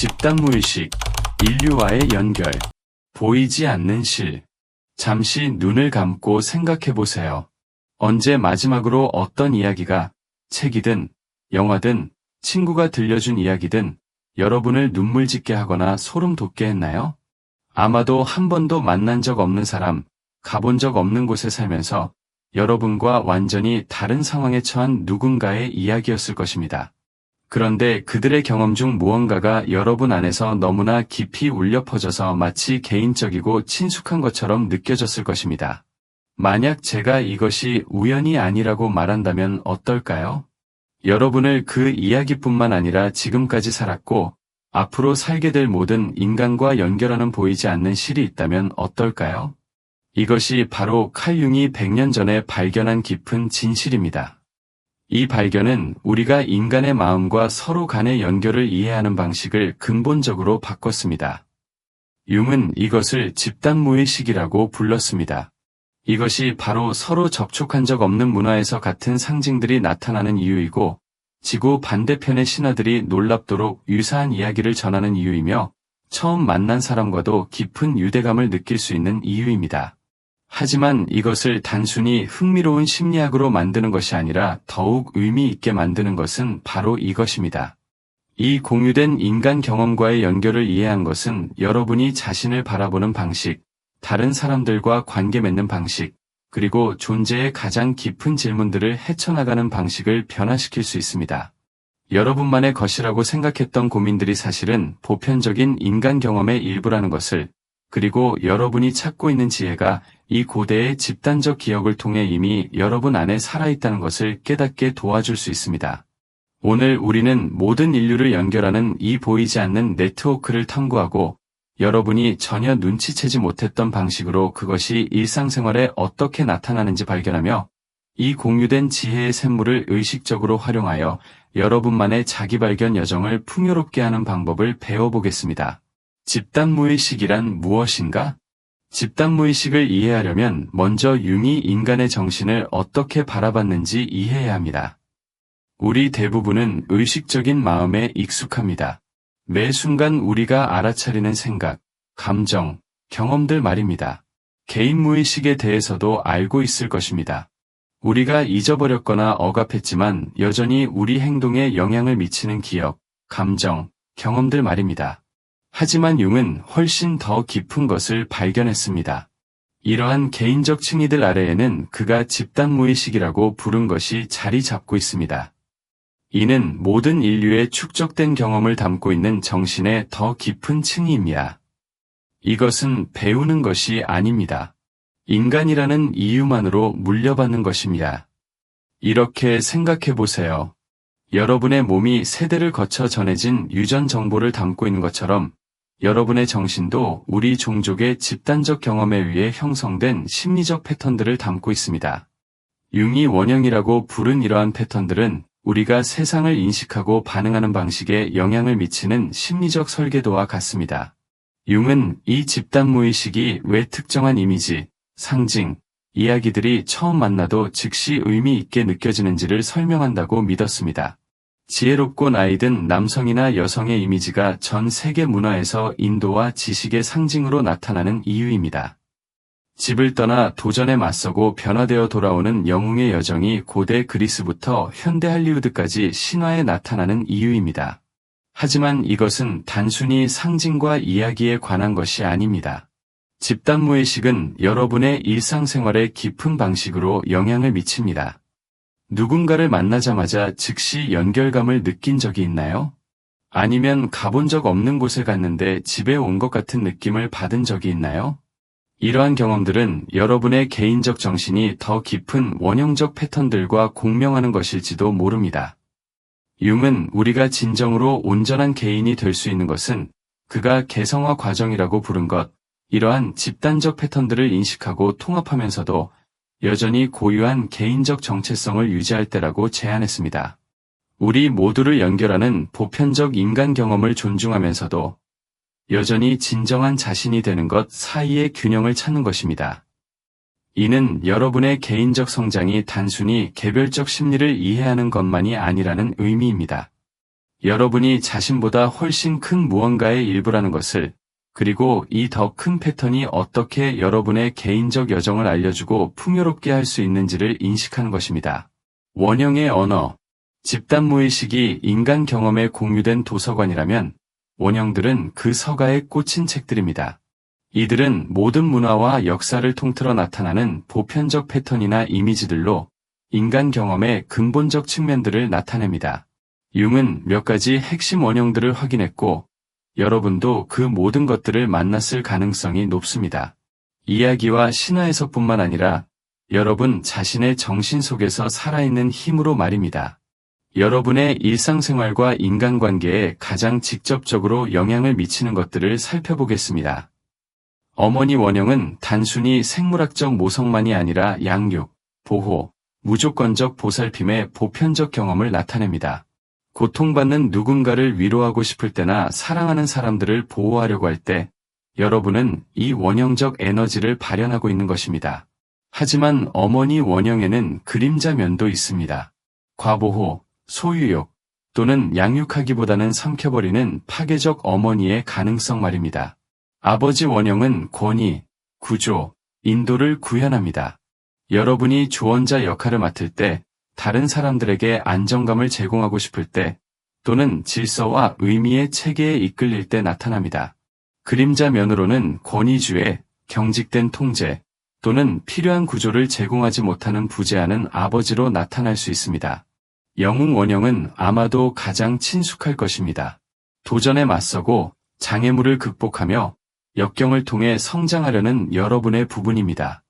집단무의식, 인류와의 연결, 보이지 않는 실. 잠시 눈을 감고 생각해보세요. 언제 마지막으로 어떤 이야기가, 책이든, 영화든, 친구가 들려준 이야기든, 여러분을 눈물 짓게 하거나 소름 돋게 했나요? 아마도 한 번도 만난 적 없는 사람, 가본 적 없는 곳에 살면서 여러분과 완전히 다른 상황에 처한 누군가의 이야기였을 것입니다. 그런데 그들의 경험 중 무언가가 여러분 안에서 너무나 깊이 울려 퍼져서 마치 개인적이고 친숙한 것처럼 느껴졌을 것입니다. 만약 제가 이것이 우연이 아니라고 말한다면 어떨까요? 여러분을 그 이야기뿐만 아니라 지금까지 살았고 앞으로 살게 될 모든 인간과 연결하는 보이지 않는 실이 있다면 어떨까요? 이것이 바로 칼 융이 100년 전에 발견한 깊은 진실입니다. 이 발견은 우리가 인간의 마음과 서로 간의 연결을 이해하는 방식을 근본적으로 바꿨습니다. 융은 이것을 집단무의식이라고 불렀습니다. 이것이 바로 서로 접촉한 적 없는 문화에서 같은 상징들이 나타나는 이유이고 지구 반대편의 신화들이 놀랍도록 유사한 이야기를 전하는 이유이며 처음 만난 사람과도 깊은 유대감을 느낄 수 있는 이유입니다. 하지만 이것을 단순히 흥미로운 심리학으로 만드는 것이 아니라 더욱 의미 있게 만드는 것은 바로 이것입니다. 이 공유된 인간 경험과의 연결을 이해한 것은 여러분이 자신을 바라보는 방식, 다른 사람들과 관계 맺는 방식, 그리고 존재의 가장 깊은 질문들을 헤쳐나가는 방식을 변화시킬 수 있습니다. 여러분만의 것이라고 생각했던 고민들이 사실은 보편적인 인간 경험의 일부라는 것을, 그리고 여러분이 찾고 있는 지혜가 이 고대의 집단적 기억을 통해 이미 여러분 안에 살아있다는 것을 깨닫게 도와줄 수 있습니다. 오늘 우리는 모든 인류를 연결하는 이 보이지 않는 네트워크를 탐구하고 여러분이 전혀 눈치채지 못했던 방식으로 그것이 일상생활에 어떻게 나타나는지 발견하며 이 공유된 지혜의 샘물을 의식적으로 활용하여 여러분만의 자기발견 여정을 풍요롭게 하는 방법을 배워보겠습니다. 집단무의식이란 무엇인가? 집단무의식을 이해하려면 먼저 융이 인간의 정신을 어떻게 바라봤는지 이해해야 합니다. 우리 대부분은 의식적인 마음에 익숙합니다. 매 순간 우리가 알아차리는 생각, 감정, 경험들 말입니다. 개인 무의식에 대해서도 알고 있을 것입니다. 우리가 잊어버렸거나 억압했지만 여전히 우리 행동에 영향을 미치는 기억, 감정, 경험들 말입니다. 하지만 융은 훨씬 더 깊은 것을 발견했습니다. 이러한 개인적 층위들 아래에는 그가 집단무의식이라고 부른 것이 자리 잡고 있습니다. 이는 모든 인류의 축적된 경험을 담고 있는 정신의 더 깊은 층위입니다. 이것은 배우는 것이 아닙니다. 인간이라는 이유만으로 물려받는 것입니다. 이렇게 생각해 보세요. 여러분의 몸이 세대를 거쳐 전해진 유전 정보를 담고 있는 것처럼 여러분의 정신도 우리 종족의 집단적 경험에 의해 형성된 심리적 패턴들을 담고 있습니다. 융이 원형이라고 부른 이러한 패턴들은 우리가 세상을 인식하고 반응하는 방식에 영향을 미치는 심리적 설계도와 같습니다. 융은 이 집단무의식이 왜 특정한 이미지, 상징, 이야기들이 처음 만나도 즉시 의미 있게 느껴지는지를 설명한다고 믿었습니다. 지혜롭고 나이든 남성이나 여성의 이미지가 전 세계 문화에서 인도와 지식의 상징으로 나타나는 이유입니다. 집을 떠나 도전에 맞서고 변화되어 돌아오는 영웅의 여정이 고대 그리스부터 현대 할리우드까지 신화에 나타나는 이유입니다. 하지만 이것은 단순히 상징과 이야기에 관한 것이 아닙니다. 집단무의식은 여러분의 일상생활에 깊은 방식으로 영향을 미칩니다. 누군가를 만나자마자 즉시 연결감을 느낀 적이 있나요? 아니면 가본 적 없는 곳에 갔는데 집에 온 것 같은 느낌을 받은 적이 있나요? 이러한 경험들은 여러분의 개인적 정신이 더 깊은 원형적 패턴들과 공명하는 것일지도 모릅니다. 융은 우리가 진정으로 온전한 개인이 될 수 있는 것은 그가 개성화 과정이라고 부른 것, 이러한 집단적 패턴들을 인식하고 통합하면서도 여전히 고유한 개인적 정체성을 유지할 때라고 제안했습니다. 우리 모두를 연결하는 보편적 인간 경험을 존중하면서도 여전히 진정한 자신이 되는 것 사이의 균형을 찾는 것입니다. 이는 여러분의 개인적 성장이 단순히 개별적 심리를 이해하는 것만이 아니라는 의미입니다. 여러분이 자신보다 훨씬 큰 무언가의 일부라는 것을, 그리고 이 더 큰 패턴이 어떻게 여러분의 개인적 여정을 알려주고 풍요롭게 할 수 있는지를 인식하는 것입니다. 원형의 언어. 집단무의식이 인간 경험에 공유된 도서관이라면 원형들은 그 서가에 꽂힌 책들입니다. 이들은 모든 문화와 역사를 통틀어 나타나는 보편적 패턴이나 이미지들로 인간 경험의 근본적 측면들을 나타냅니다. 융은 몇 가지 핵심 원형들을 확인했고, 여러분도 그 모든 것들을 만났을 가능성이 높습니다. 이야기와 신화에서뿐만 아니라 여러분 자신의 정신 속에서 살아있는 힘으로 말입니다. 여러분의 일상생활과 인간관계에 가장 직접적으로 영향을 미치는 것들을 살펴보겠습니다. 어머니 원형은 단순히 생물학적 모성만이 아니라 양육, 보호, 무조건적 보살핌의 보편적 경험을 나타냅니다. 고통받는 누군가를 위로하고 싶을 때나 사랑하는 사람들을 보호하려고 할 때 여러분은 이 원형적 에너지를 발현하고 있는 것입니다. 하지만 어머니 원형에는 그림자 면도 있습니다. 과보호, 소유욕 또는 양육하기보다는 삼켜버리는 파괴적 어머니의 가능성 말입니다. 아버지 원형은 권위, 구조, 인도를 구현합니다. 여러분이 조언자 역할을 맡을 때, 다른 사람들에게 안정감을 제공하고 싶을 때, 또는 질서와 의미의 체계에 이끌릴 때 나타납니다. 그림자 면으로는 권위주의, 경직된 통제, 또는 필요한 구조를 제공하지 못하는 부재하는 아버지로 나타날 수 있습니다. 영웅 원형은 아마도 가장 친숙할 것입니다. 도전에 맞서고 장애물을 극복하며 역경을 통해 성장하려는 여러분의 부분입니다.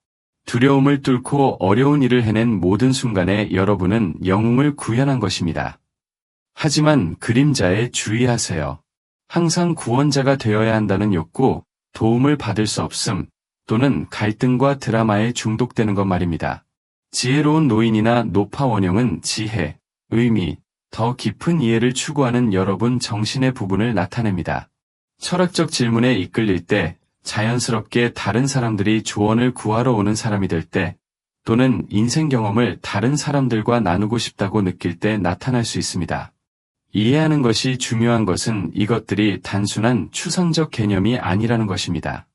두려움을 뚫고 어려운 일을 해낸 모든 순간에 여러분은 영웅을 구현한 것입니다. 하지만 그림자에 주의하세요. 항상 구원자가 되어야 한다는 욕구, 도움을 받을 수 없음, 또는 갈등과 드라마에 중독되는 것 말입니다. 지혜로운 노인이나 노파 원형은 지혜, 의미, 더 깊은 이해를 추구하는 여러분 정신의 부분을 나타냅니다. 철학적 질문에 이끌릴 때, 자연스럽게 다른 사람들이 조언을 구하러 오는 사람이 될 때, 또는 인생 경험을 다른 사람들과 나누고 싶다고 느낄 때 나타날 수 있습니다. 이해하는 것이 중요한 것은 이것들이 단순한 추상적 개념이 아니라는 것입니다.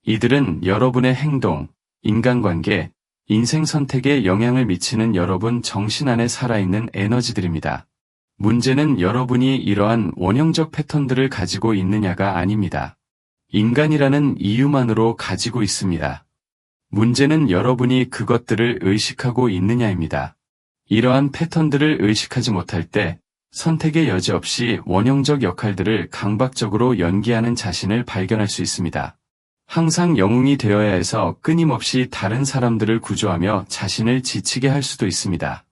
이들은 여러분의 행동, 인간관계, 인생 선택에 영향을 미치는 여러분 정신 안에 살아있는 에너지들입니다. 문제는 여러분이 이러한 원형적 패턴들을 가지고 있느냐가 아닙니다. 인간이라는 이유만으로 가지고 있습니다. 문제는 여러분이 그것들을 의식하고 있느냐입니다. 이러한 패턴들을 의식하지 못할 때 선택의 여지 없이 원형적 역할들을 강박적으로 연기하는 자신을 발견할 수 있습니다. 항상 영웅이 되어야 해서 끊임없이 다른 사람들을 구조하며 자신을 지치게 할 수도 있습니다.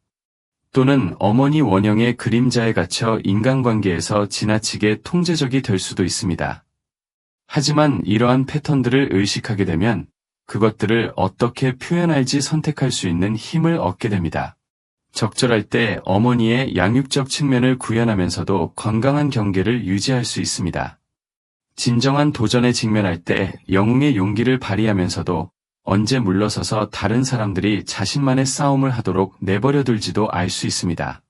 또는 어머니 원형의 그림자에 갇혀 인간관계에서 지나치게 통제적이 될 수도 있습니다. 하지만 이러한 패턴들을 의식하게 되면 그것들을 어떻게 표현할지 선택할 수 있는 힘을 얻게 됩니다. 적절할 때 어머니의 양육적 측면을 구현하면서도 건강한 경계를 유지할 수 있습니다. 진정한 도전에 직면할 때 영웅의 용기를 발휘하면서도 언제 물러서서 다른 사람들이 자신만의 싸움을 하도록 내버려둘지도 알 수 있습니다.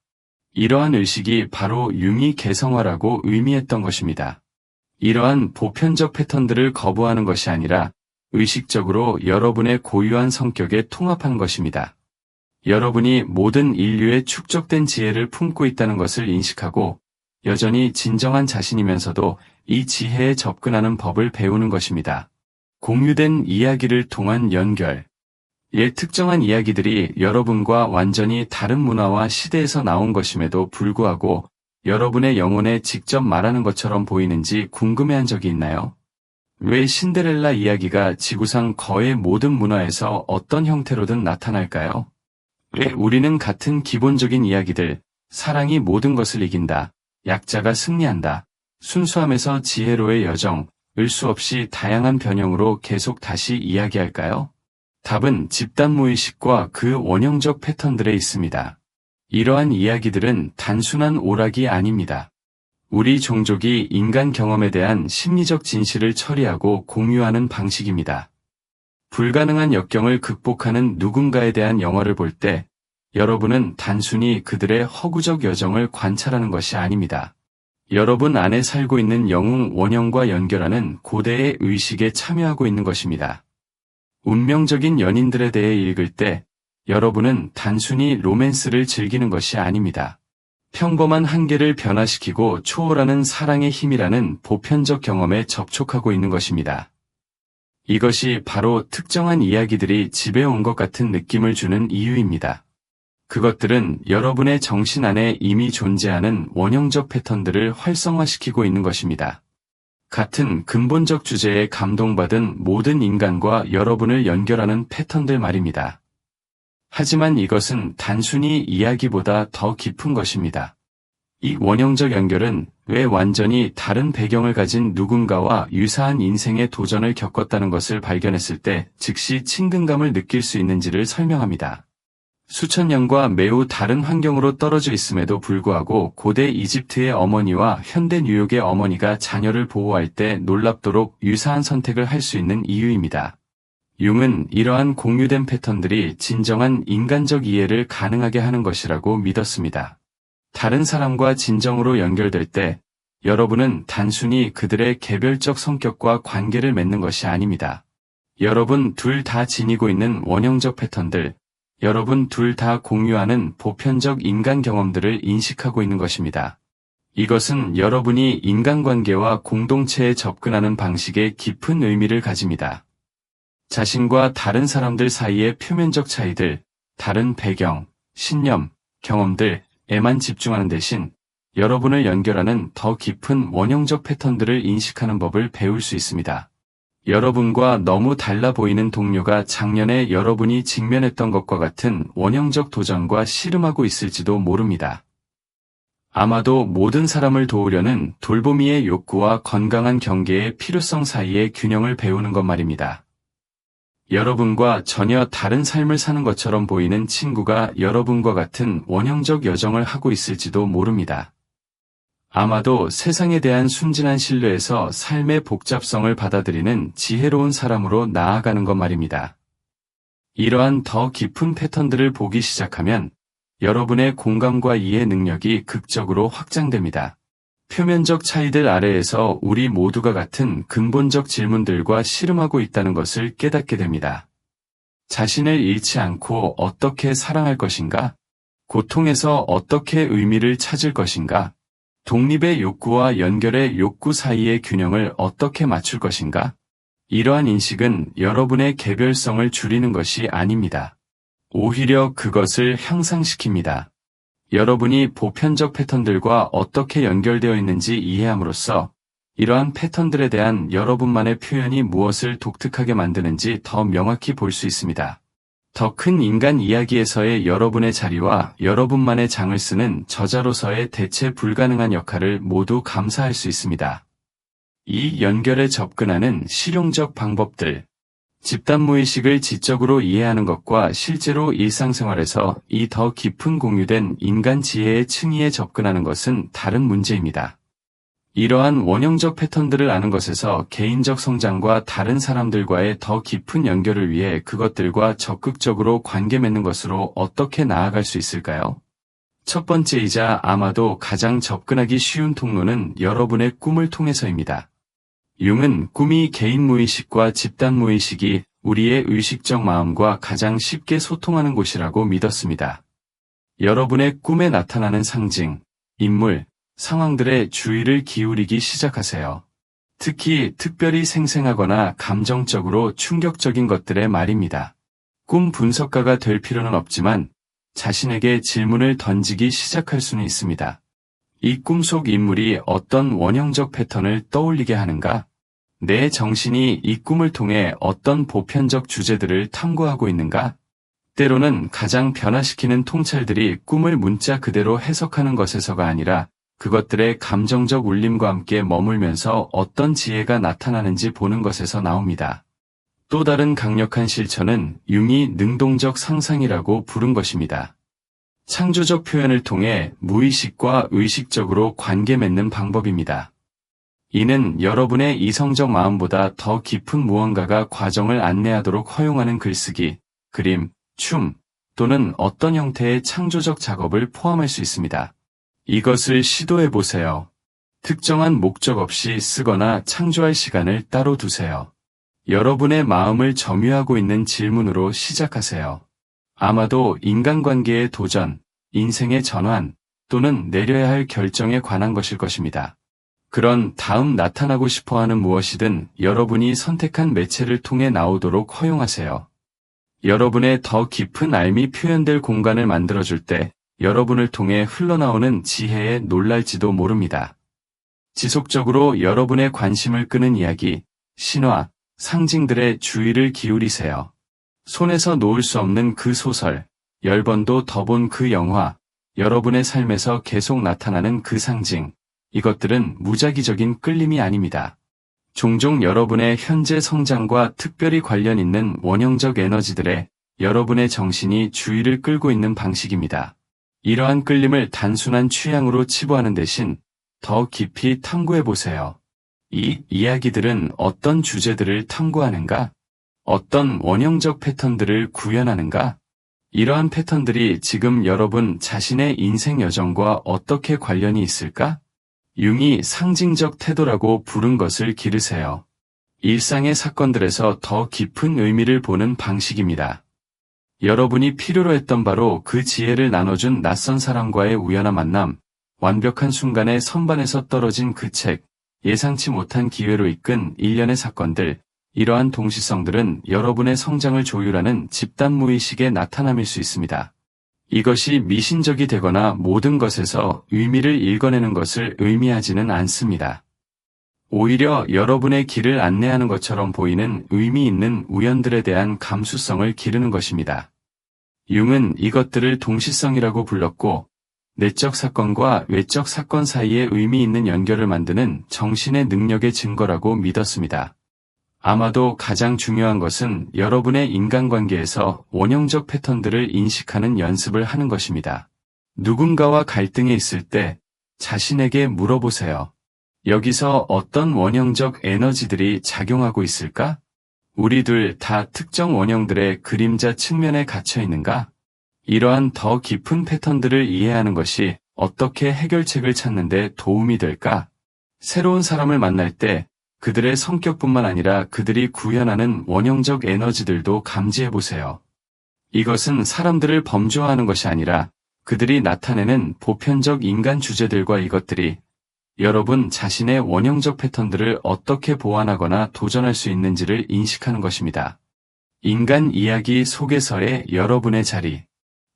이러한 의식이 바로 융이 개성화라고 의미했던 것입니다. 이러한 보편적 패턴들을 거부하는 것이 아니라 의식적으로 여러분의 고유한 성격에 통합한 것입니다. 여러분이 모든 인류의 축적된 지혜를 품고 있다는 것을 인식하고 여전히 진정한 자신이면서도 이 지혜에 접근하는 법을 배우는 것입니다. 공유된 이야기를 통한 연결. 특정한 이야기들이 여러분과 완전히 다른 문화와 시대에서 나온 것임에도 불구하고 여러분의 영혼에 직접 말하는 것처럼 보이는지 궁금해한 적이 있나요? 왜 신데렐라 이야기가 지구상 거의 모든 문화에서 어떤 형태로든 나타날까요? 왜 우리는 같은 기본적인 이야기들, 사랑이 모든 것을 이긴다, 약자가 승리한다, 순수함에서 지혜로의 여정, 을 수 없이 다양한 변형으로 계속 다시 이야기할까요? 답은 집단무의식과 그 원형적 패턴들에 있습니다. 이러한 이야기들은 단순한 오락이 아닙니다. 우리 종족이 인간 경험에 대한 심리적 진실을 처리하고 공유하는 방식입니다. 불가능한 역경을 극복하는 누군가에 대한 영화를 볼 때 여러분은 단순히 그들의 허구적 여정을 관찰하는 것이 아닙니다. 여러분 안에 살고 있는 영웅 원형과 연결하는 고대의 의식에 참여하고 있는 것입니다. 운명적인 연인들에 대해 읽을 때 여러분은 단순히 로맨스를 즐기는 것이 아닙니다. 평범한 한계를 변화시키고 초월하는 사랑의 힘이라는 보편적 경험에 접촉하고 있는 것입니다. 이것이 바로 특정한 이야기들이 지배온 것 같은 느낌을 주는 이유입니다. 그것들은 여러분의 정신 안에 이미 존재하는 원형적 패턴들을 활성화시키고 있는 것입니다. 같은 근본적 주제에 감동받은 모든 인간과 여러분을 연결하는 패턴들 말입니다. 하지만 이것은 단순히 이야기보다 더 깊은 것입니다. 이 원형적 연결은 왜 완전히 다른 배경을 가진 누군가와 유사한 인생의 도전을 겪었다는 것을 발견했을 때 즉시 친근감을 느낄 수 있는지를 설명합니다. 수천 년과 매우 다른 환경으로 떨어져 있음에도 불구하고 고대 이집트의 어머니와 현대 뉴욕의 어머니가 자녀를 보호할 때 놀랍도록 유사한 선택을 할 수 있는 이유입니다. 융은 이러한 공유된 패턴들이 진정한 인간적 이해를 가능하게 하는 것이라고 믿었습니다. 다른 사람과 진정으로 연결될 때 여러분은 단순히 그들의 개별적 성격과 관계를 맺는 것이 아닙니다. 여러분 둘 다 지니고 있는 원형적 패턴들, 여러분 둘 다 공유하는 보편적 인간 경험들을 인식하고 있는 것입니다. 이것은 여러분이 인간관계와 공동체에 접근하는 방식에 깊은 의미를 가집니다. 자신과 다른 사람들 사이의 표면적 차이들, 다른 배경, 신념, 경험들에만 집중하는 대신 여러분을 연결하는 더 깊은 원형적 패턴들을 인식하는 법을 배울 수 있습니다. 여러분과 너무 달라 보이는 동료가 작년에 여러분이 직면했던 것과 같은 원형적 도전과 씨름하고 있을지도 모릅니다. 아마도 모든 사람을 도우려는 돌보미의 욕구와 건강한 경계의 필요성 사이의 균형을 배우는 것 말입니다. 여러분과 전혀 다른 삶을 사는 것처럼 보이는 친구가 여러분과 같은 원형적 여정을 하고 있을지도 모릅니다. 아마도 세상에 대한 순진한 신뢰에서 삶의 복잡성을 받아들이는 지혜로운 사람으로 나아가는 것 말입니다. 이러한 더 깊은 패턴들을 보기 시작하면 여러분의 공감과 이해 능력이 극적으로 확장됩니다. 표면적 차이들 아래에서 우리 모두가 같은 근본적 질문들과 씨름하고 있다는 것을 깨닫게 됩니다. 자신을 잃지 않고 어떻게 사랑할 것인가? 고통에서 어떻게 의미를 찾을 것인가? 독립의 욕구와 연결의 욕구 사이의 균형을 어떻게 맞출 것인가? 이러한 인식은 여러분의 개별성을 줄이는 것이 아닙니다. 오히려 그것을 향상시킵니다. 여러분이 보편적 패턴들과 어떻게 연결되어 있는지 이해함으로써 이러한 패턴들에 대한 여러분만의 표현이 무엇을 독특하게 만드는지 더 명확히 볼 수 있습니다. 더 큰 인간 이야기에서의 여러분의 자리와 여러분만의 장을 쓰는 저자로서의 대체 불가능한 역할을 모두 감사할 수 있습니다. 이 연결에 접근하는 실용적 방법들. 집단무의식을 지적으로 이해하는 것과 실제로 일상생활에서 이 더 깊은 공유된 인간 지혜의 층위에 접근하는 것은 다른 문제입니다. 이러한 원형적 패턴들을 아는 것에서 개인적 성장과 다른 사람들과의 더 깊은 연결을 위해 그것들과 적극적으로 관계 맺는 것으로 어떻게 나아갈 수 있을까요? 첫 번째이자 아마도 가장 접근하기 쉬운 통로는 여러분의 꿈을 통해서입니다. 융은 꿈이 개인 무의식과 집단 무의식이 우리의 의식적 마음과 가장 쉽게 소통하는 곳이라고 믿었습니다. 여러분의 꿈에 나타나는 상징, 인물, 상황들의 주의를 기울이기 시작하세요. 특히 특별히 생생하거나 감정적으로 충격적인 것들의 말입니다. 꿈 분석가가 될 필요는 없지만 자신에게 질문을 던지기 시작할 수는 있습니다. 이 꿈 속 인물이 어떤 원형적 패턴을 떠올리게 하는가? 내 정신이 이 꿈을 통해 어떤 보편적 주제들을 탐구하고 있는가? 때로는 가장 변화시키는 통찰들이 꿈을 문자 그대로 해석하는 것에서가 아니라 그것들의 감정적 울림과 함께 머물면서 어떤 지혜가 나타나는지 보는 것에서 나옵니다. 또 다른 강력한 실천은 융이 능동적 상상이라고 부른 것입니다. 창조적 표현을 통해 무의식과 의식적으로 관계 맺는 방법입니다. 이는 여러분의 이성적 마음보다 더 깊은 무언가가 과정을 안내하도록 허용하는 글쓰기, 그림, 춤 또는 어떤 형태의 창조적 작업을 포함할 수 있습니다. 이것을 시도해 보세요. 특정한 목적 없이 쓰거나 창조할 시간을 따로 두세요. 여러분의 마음을 점유하고 있는 질문으로 시작하세요. 아마도 인간관계의 도전, 인생의 전환, 또는 내려야 할 결정에 관한 것일 것입니다. 그런 다음 나타나고 싶어하는 무엇이든 여러분이 선택한 매체를 통해 나오도록 허용하세요. 여러분의 더 깊은 삶이 표현될 공간을 만들어줄 때 여러분을 통해 흘러나오는 지혜에 놀랄지도 모릅니다. 지속적으로 여러분의 관심을 끄는 이야기, 신화, 상징들의 주의를 기울이세요. 손에서 놓을 수 없는 그 소설, 10번도 더 본 그 영화, 여러분의 삶에서 계속 나타나는 그 상징, 이것들은 무작위적인 끌림이 아닙니다. 종종 여러분의 현재 성장과 특별히 관련 있는 원형적 에너지들에 여러분의 정신이 주의를 끌고 있는 방식입니다. 이러한 끌림을 단순한 취향으로 치부하는 대신 더 깊이 탐구해보세요. 이 이야기들은 어떤 주제들을 탐구하는가? 어떤 원형적 패턴들을 구현하는가? 이러한 패턴들이 지금 여러분 자신의 인생 여정과 어떻게 관련이 있을까? 융이 상징적 태도라고 부른 것을 기르세요. 일상의 사건들에서 더 깊은 의미를 보는 방식입니다. 여러분이 필요로 했던 바로 그 지혜를 나눠준 낯선 사람과의 우연한 만남, 완벽한 순간에 선반에서 떨어진 그 책, 예상치 못한 기회로 이끈 일련의 사건들, 이러한 동시성들은 여러분의 성장을 조율하는 집단 무의식의 나타남일 수 있습니다. 이것이 미신적이 되거나 모든 것에서 의미를 읽어내는 것을 의미하지는 않습니다. 오히려 여러분의 길을 안내하는 것처럼 보이는 의미 있는 우연들에 대한 감수성을 기르는 것입니다. 융은 이것들을 동시성이라고 불렀고, 내적 사건과 외적 사건 사이에 의미 있는 연결을 만드는 정신의 능력의 증거라고 믿었습니다. 아마도 가장 중요한 것은 여러분의 인간관계에서 원형적 패턴들을 인식하는 연습을 하는 것입니다. 누군가와 갈등에 있을 때 자신에게 물어보세요. 여기서 어떤 원형적 에너지들이 작용하고 있을까? 우리들 다 특정 원형들의 그림자 측면에 갇혀 있는가? 이러한 더 깊은 패턴들을 이해하는 것이 어떻게 해결책을 찾는 데 도움이 될까? 새로운 사람을 만날 때 그들의 성격뿐만 아니라 그들이 구현하는 원형적 에너지들도 감지해보세요. 이것은 사람들을 범죄화하는 것이 아니라 그들이 나타내는 보편적 인간 주제들과 이것들이 여러분 자신의 원형적 패턴들을 어떻게 보완하거나 도전할 수 있는지를 인식하는 것입니다. 인간 이야기 속에서의 여러분의 자리.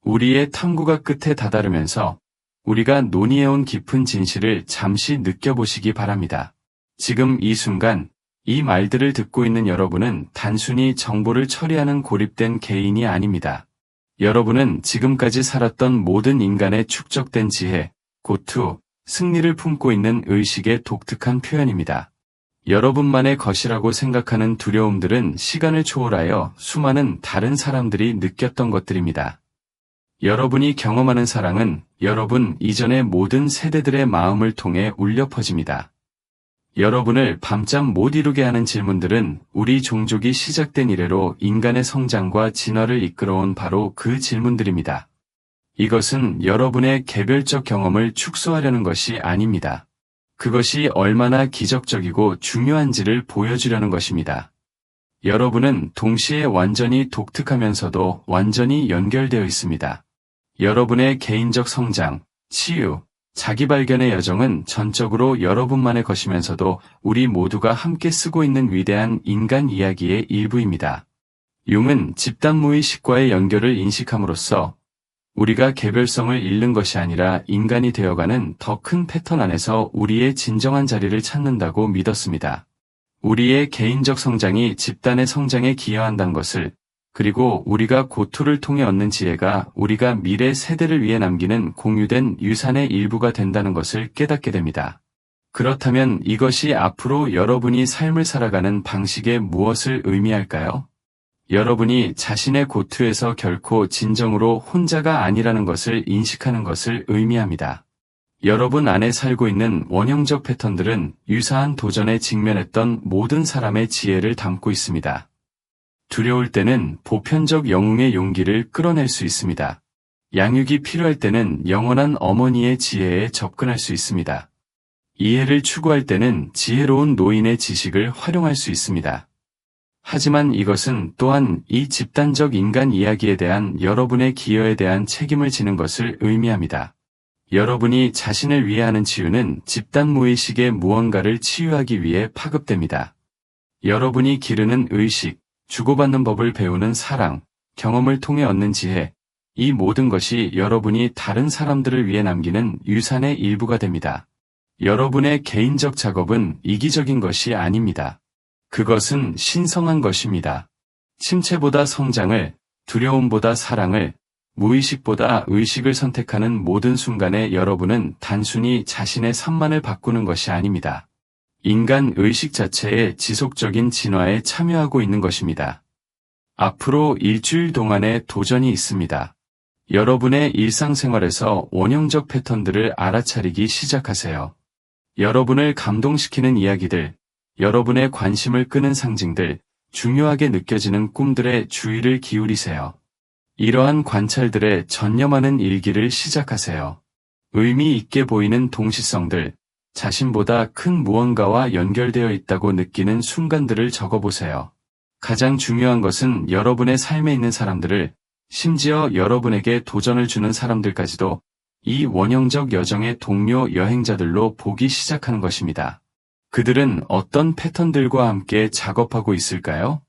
우리의 탐구가 끝에 다다르면서 우리가 논의해온 깊은 진실을 잠시 느껴보시기 바랍니다. 지금 이 순간, 이 말들을 듣고 있는 여러분은 단순히 정보를 처리하는 고립된 개인이 아닙니다. 여러분은 지금까지 살았던 모든 인간의 축적된 지혜, 고투, 승리를 품고 있는 의식의 독특한 표현입니다. 여러분만의 것이라고 생각하는 두려움들은 시간을 초월하여 수많은 다른 사람들이 느꼈던 것들입니다. 여러분이 경험하는 사랑은 여러분 이전의 모든 세대들의 마음을 통해 울려 퍼집니다. 여러분을 밤잠 못 이루게 하는 질문들은 우리 종족이 시작된 이래로 인간의 성장과 진화를 이끌어온 바로 그 질문들입니다. 이것은 여러분의 개별적 경험을 축소하려는 것이 아닙니다. 그것이 얼마나 기적적이고 중요한지를 보여주려는 것입니다. 여러분은 동시에 완전히 독특하면서도 완전히 연결되어 있습니다. 여러분의 개인적 성장, 치유, 자기 발견의 여정은 전적으로 여러분만의 것이면서도 우리 모두가 함께 쓰고 있는 위대한 인간 이야기의 일부입니다. 융은 집단 무의식과의 연결을 인식함으로써 우리가 개별성을 잃는 것이 아니라 인간이 되어가는 더 큰 패턴 안에서 우리의 진정한 자리를 찾는다고 믿었습니다. 우리의 개인적 성장이 집단의 성장에 기여한다는 것을, 그리고 우리가 고투를 통해 얻는 지혜가 우리가 미래 세대를 위해 남기는 공유된 유산의 일부가 된다는 것을 깨닫게 됩니다. 그렇다면 이것이 앞으로 여러분이 삶을 살아가는 방식에 무엇을 의미할까요? 여러분이 자신의 고투에서 결코 진정으로 혼자가 아니라는 것을 인식하는 것을 의미합니다. 여러분 안에 살고 있는 원형적 패턴들은 유사한 도전에 직면했던 모든 사람의 지혜를 담고 있습니다. 두려울 때는 보편적 영웅의 용기를 끌어낼 수 있습니다. 양육이 필요할 때는 영원한 어머니의 지혜에 접근할 수 있습니다. 이해를 추구할 때는 지혜로운 노인의 지식을 활용할 수 있습니다. 하지만 이것은 또한 이 집단적 인간 이야기에 대한 여러분의 기여에 대한 책임을 지는 것을 의미합니다. 여러분이 자신을 위해 하는 치유는 집단 무의식의 무언가를 치유하기 위해 파급됩니다. 여러분이 기르는 의식, 주고받는 법을 배우는 사랑, 경험을 통해 얻는 지혜, 이 모든 것이 여러분이 다른 사람들을 위해 남기는 유산의 일부가 됩니다. 여러분의 개인적 작업은 이기적인 것이 아닙니다. 그것은 신성한 것입니다. 침체보다 성장을, 두려움보다 사랑을, 무의식보다 의식을 선택하는 모든 순간에 여러분은 단순히 자신의 삶만을 바꾸는 것이 아닙니다. 인간 의식 자체의 지속적인 진화에 참여하고 있는 것입니다. 앞으로 일주일 동안의 도전이 있습니다. 여러분의 일상생활에서 원형적 패턴들을 알아차리기 시작하세요. 여러분을 감동시키는 이야기들, 여러분의 관심을 끄는 상징들, 중요하게 느껴지는 꿈들에 주의를 기울이세요. 이러한 관찰들에 전념하는 일기를 시작하세요. 의미 있게 보이는 동시성들, 자신보다 큰 무언가와 연결되어 있다고 느끼는 순간들을 적어보세요. 가장 중요한 것은 여러분의 삶에 있는 사람들을, 심지어 여러분에게 도전을 주는 사람들까지도 이 원형적 여정의 동료 여행자들로 보기 시작하는 것입니다. 그들은 어떤 패턴들과 함께 작업하고 있을까요?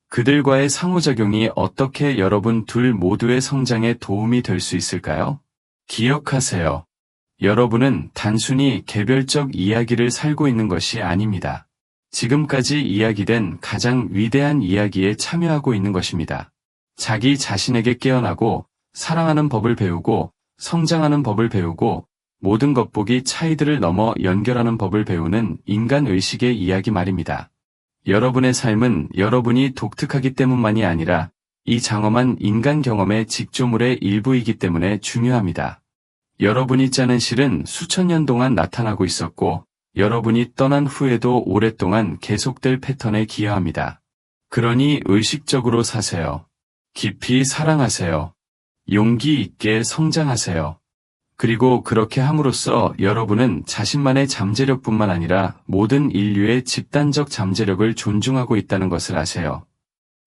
그들과의 상호작용이 어떻게 여러분 둘 모두의 성장에 도움이 될 수 있을까요? 기억하세요. 여러분은 단순히 개별적 이야기를 살고 있는 것이 아닙니다. 지금까지 이야기된 가장 위대한 이야기에 참여하고 있는 것입니다. 자기 자신에게 깨어나고, 사랑하는 법을 배우고, 성장하는 법을 배우고, 모든 겉보기 차이들을 넘어 연결하는 법을 배우는 인간 의식의 이야기 말입니다. 여러분의 삶은 여러분이 독특하기 때문만이 아니라 이 장엄한 인간 경험의 직조물의 일부이기 때문에 중요합니다. 여러분이 짜는 실은 수천 년 동안 나타나고 있었고, 여러분이 떠난 후에도 오랫동안 계속될 패턴에 기여합니다. 그러니 의식적으로 사세요. 깊이 사랑하세요. 용기 있게 성장하세요. 그리고 그렇게 함으로써 여러분은 자신만의 잠재력뿐만 아니라 모든 인류의 집단적 잠재력을 존중하고 있다는 것을 아세요.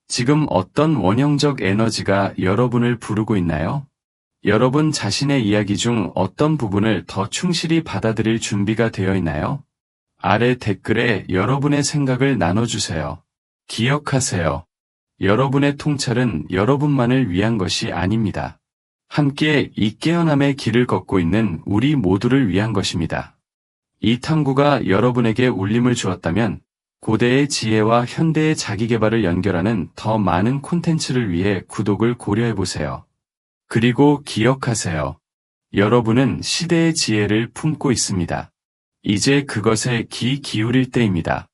지금 어떤 원형적 에너지가 여러분을 부르고 있나요? 여러분 자신의 이야기 중 어떤 부분을 더 충실히 받아들일 준비가 되어 있나요? 아래 댓글에 여러분의 생각을 나눠주세요. 기억하세요. 여러분의 통찰은 여러분만을 위한 것이 아닙니다. 함께 이 깨어남의 길을 걷고 있는 우리 모두를 위한 것입니다. 이 탐구가 여러분에게 울림을 주었다면 고대의 지혜와 현대의 자기계발을 연결하는 더 많은 콘텐츠를 위해 구독을 고려해보세요. 그리고 기억하세요. 여러분은 시대의 지혜를 품고 있습니다. 이제 그것에 귀 기울일 때입니다.